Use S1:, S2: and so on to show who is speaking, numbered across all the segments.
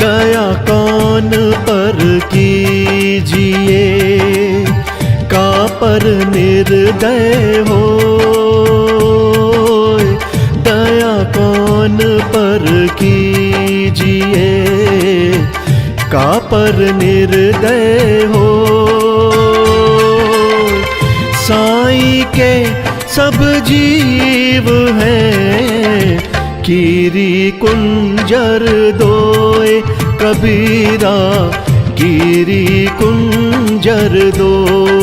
S1: दया कौन पर कीजिए, का पर निर्दय हो। दया कौन पर कीजिए, का पर निर्दय हो। साईं के सब जीव हैं, कीरी कुंजर दोए। कबीरा कीरी कुंजर दोए।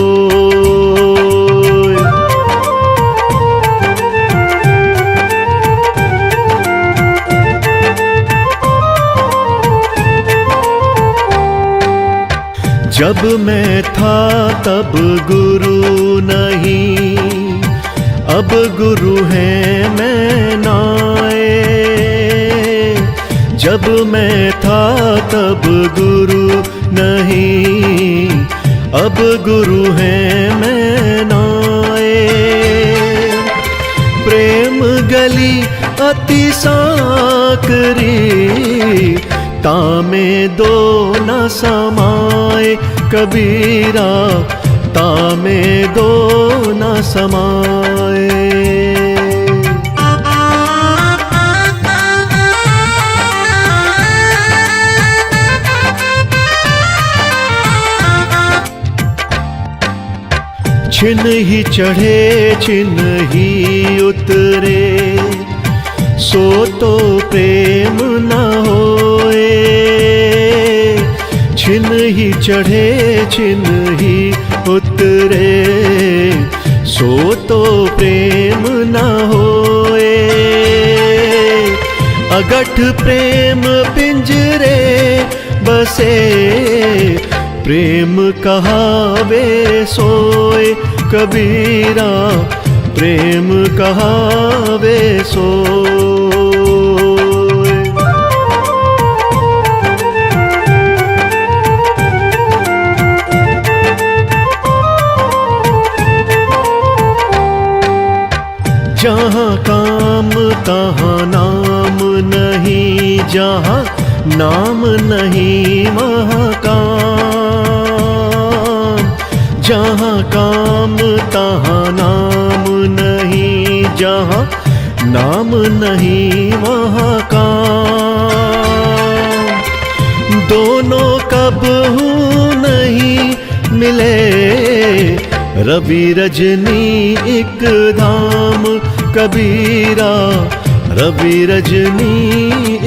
S1: जब मैं था तब गुरु नहीं, अब गुरु है मैं नाए। जब मैं था तब गुरु नहीं, अब गुरु है मैं नाए। प्रेम गली अति साकरी, तामे दो न समाए। कबीरा तामे दो न समाए। छिन ही चढ़े छिन ही उतरे, सो तो प्रेम न होए। छिन ही चढ़े छिन ही उतरे, सो तो प्रेम न होए। अगठ प्रेम पिंजरे बसे, प्रेम कहावे सोए। कबीरा प्रेम कहावे सोए। जहाँ काम तहाँ नाम नहीं, जहाँ नाम नहीं वहाँ काम। जहाँ काम तहाँ नाम नहीं, जहाँ नाम नहीं वहाँ काम। दोनों कबहू नहीं मिले, रवि रजनी एक धाम। कबीरा रवि रजनी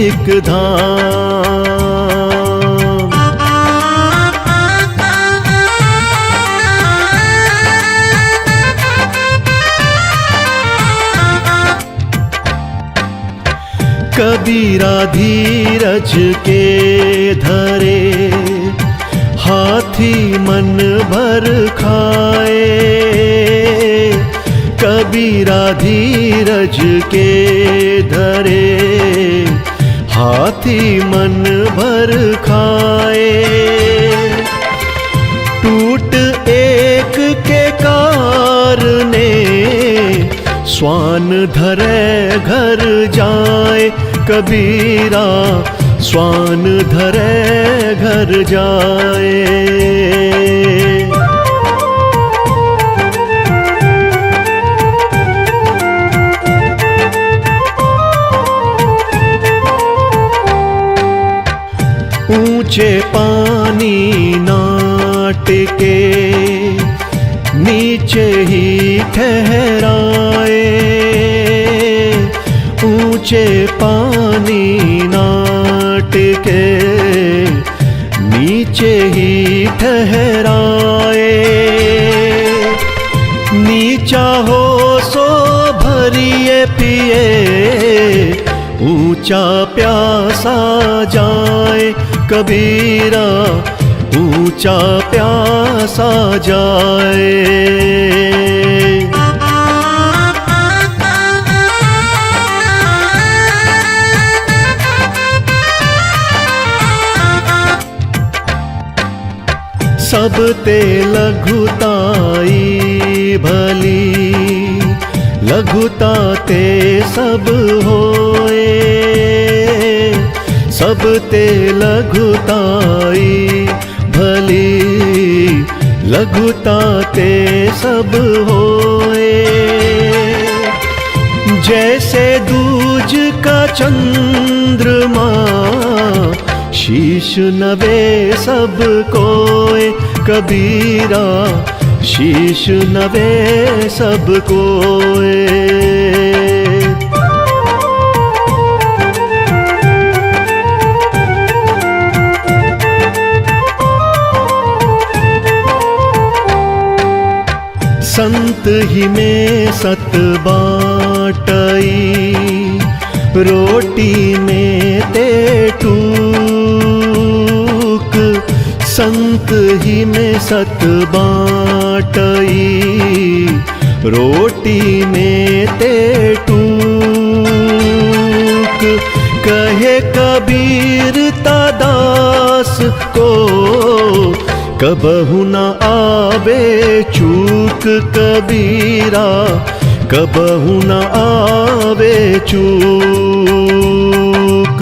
S1: एक धाम। कबीरा धीरज के धरे, हाथी मन भर खाए। कबीरा धीरज के धरे, हाथी मन भर खाए। टूट एक के कारणे, स्वान धरे घर जाए। कबीरा स्वान धरे घर जाए। ऊंचे पानी नाट के, नीचे ही ठहराए। ऊंचे पानी नाट के, नीचे ही ठहराए। नीचा हो सो भरिए पिए, ऊंचा प्यासा जाए। कबीरा ऊंचा प्यासा जाए। सब ते लघुताई भली, लघुता ते सब होए। सब ते लघुताई भली, लघुता ते सब होए। जैसे दूज का चंद्रमा, शीश नवे सब कोय। कबीरा शीश नवे सब कोय। संत ही में सत बाटई, रोटी में ते टूक। संत ही में सत बाटई, रोटी में ते टूक। कहे कबीर दास को, कबहु न आवे चूक। कबीरा कबहु न आवे चूक।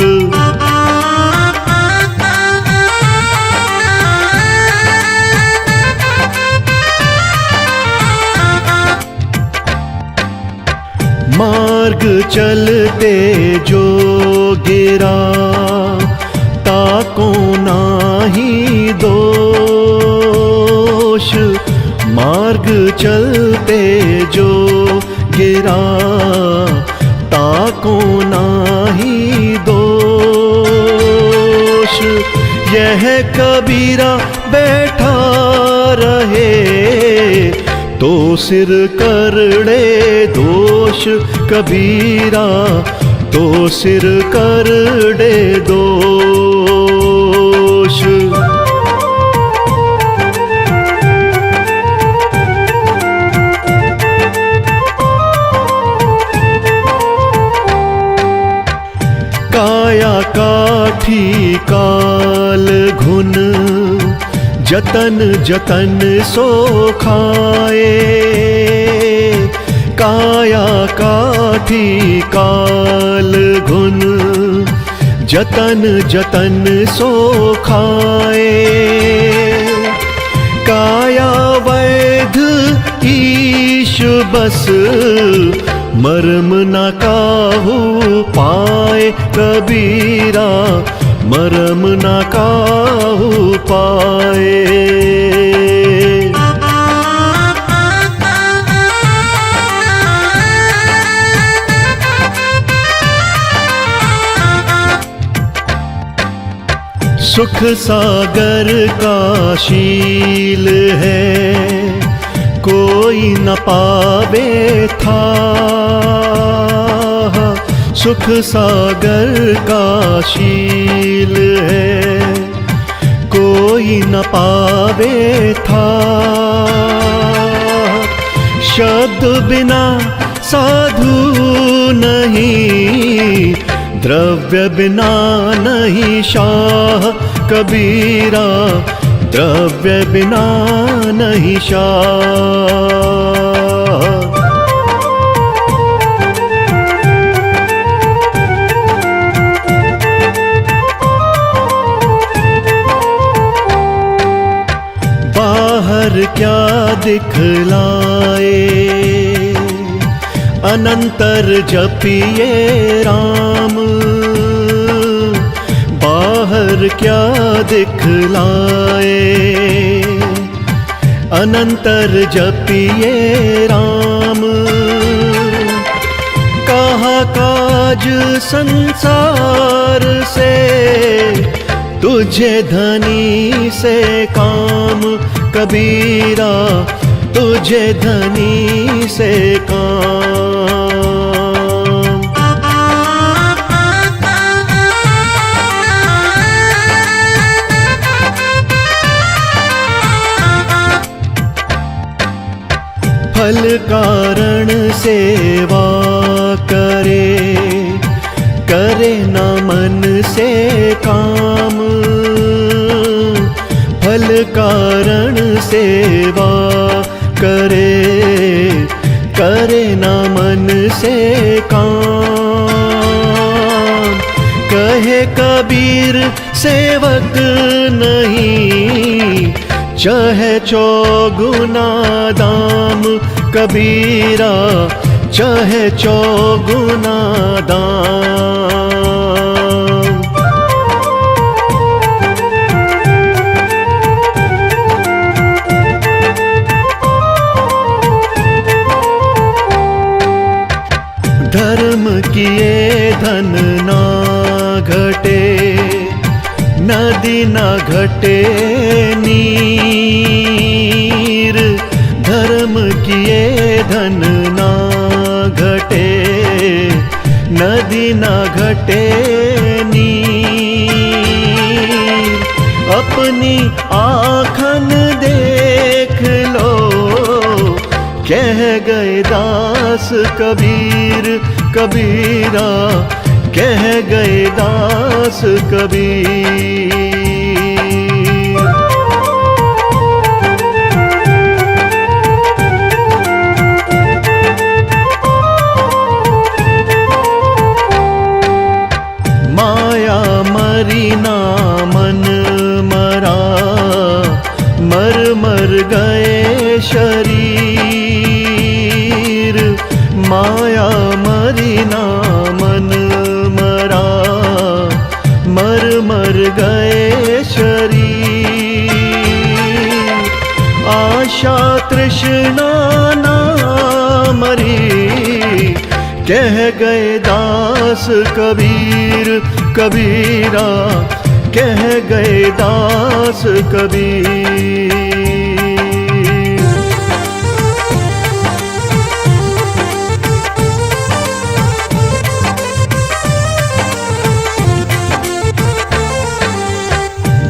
S1: मार्ग चलते जो गिरा, ताको नाही दोष। मार्ग चलते जो गिरा, ताको नाही दोष। यह कबीरा बैठा रहे, तो सिर करड़े दोष। कबीरा तो सिर करड़े दोष। काया काठी काल घुन, जतन जतन सो खाए। काया काठी काल घुन, जतन जतन सो खाए। काया वैध ईश बस, मर्म न काहू पाए। कबीरा मर्म न काहू पाए। सुख सागर का शील है, कोई न पावे था। सुख सागर का शील है, कोई न पावे था। शब्द बिना साधु नहीं, द्रव्य बिना नहीं शाह। कबीरा द्रव्य बिना नहीं शाह। बाहर क्या दिखलाए, अनंतर जपिए राम। बाहर क्या दिखलाए, अनंतर जपिए राम। कहा काज संसार से, तुझे धनी से काम। कबीरा तुझे धनी से काम। फल कारण सेवा करे, करे न मन से काम। फल कारण सेवा करे, करे न मन से काम। कहे कबीर कबीर सेवक नहीं, चाहे चौगुना दाम कबीरा, चाहे चौगुना दाम। धर्म किए धन ना घटे, नदी ना घटे नीर। धर्म किए धन ना घटे, नदी ना घटे नीर। अपनी आँखन देख लो, कह गए दास कबीर कबीरा, कह गए दास कबीर। माया मरी ना मन मरा, मर मर गए शरीर। माया मरी ना मन मरा, मर मर गए शरीर। आशा तृष्णा ना मरी, कह गए दास कबीर कबीरा, कह गए दास कबीर।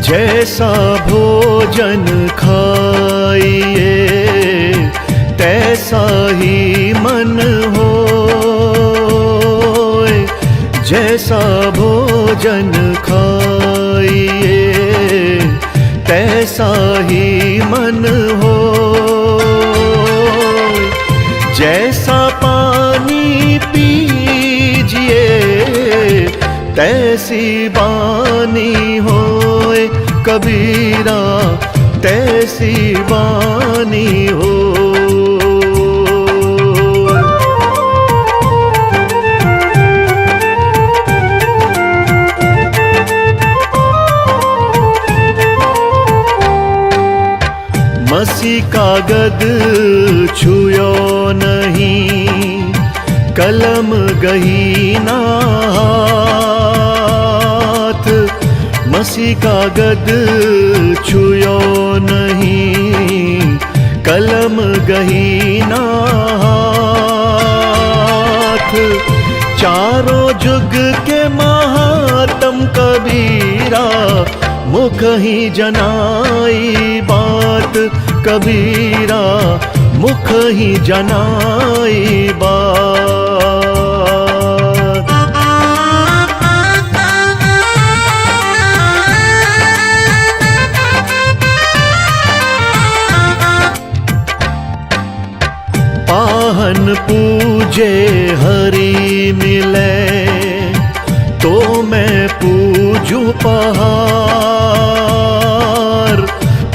S1: जैसा भोजन खाइए, तैसा ही मन होए। जैसा भोजन खाइए, तैसा ही मन होए। जैसा पानी पीजिए, तैसी बानी होए कबीरा, तैसी बानी हो। मसी कागद छुयो नहीं, कलम गही ना हाथ। मसी कागद छुयो नहीं, कलम गही ना हाथ। चारों जुग के महात्म कबीरा, मुख ही जनाई बात कबीरा, मुख ही जनाई बात। पाहन पूजे हरि मिले, तो मैं पूजूं पहाड़।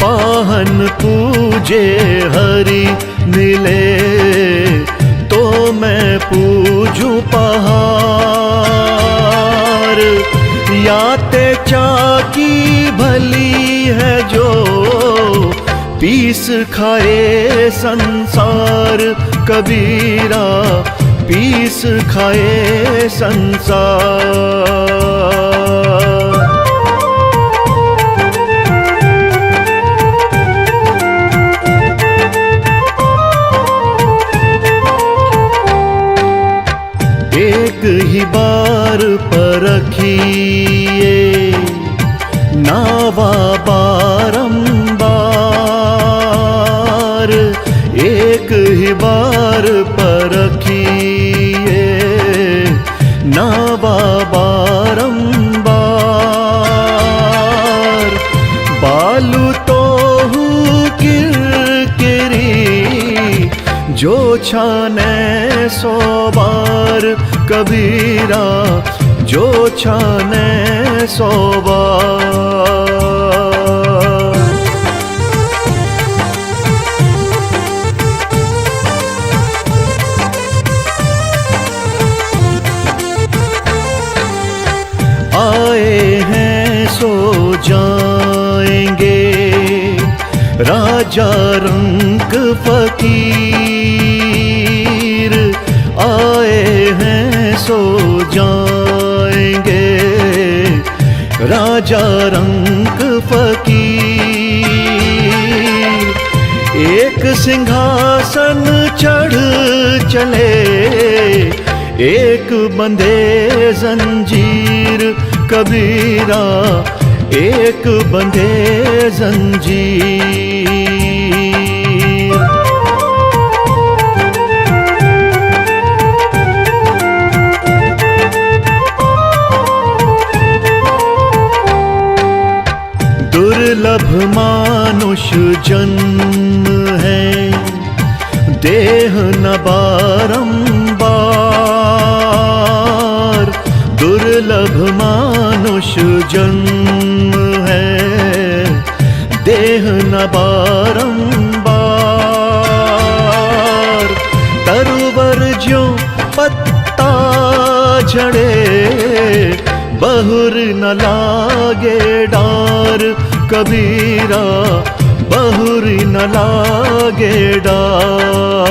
S1: पाहन पूजे हरि मिले, तो मैं पूजूं पहाड़। याते चाकी भली है जो, पीस खाए संसार कबीरा, पीस खाए संसार। एक ही बार परखिए, नावा बारंबार। एक ही बार परखिए, नावा बारंबार। बालू तो हूँ किरकिरी, जो छाने 100 बार कबीरा, जो छाने 100 बार। आए हैं सो जाएंगे राजा रंक फकीर, आए हैं सो जाएंगे राजा रंक फकीर। एक सिंहासन चढ़ चले, एक बंधे जंजीर कबीरा, एक बंधे जंजीर। दुर्लभ मानुष जन्म है, देह न बारंबार। दुर्लभ मानुष जन्म है, देह न बारंबार। तरुवर ज्यों पत्ता झड़े, बहुर न लागे डार कबीरा, बहुर न लागे डार।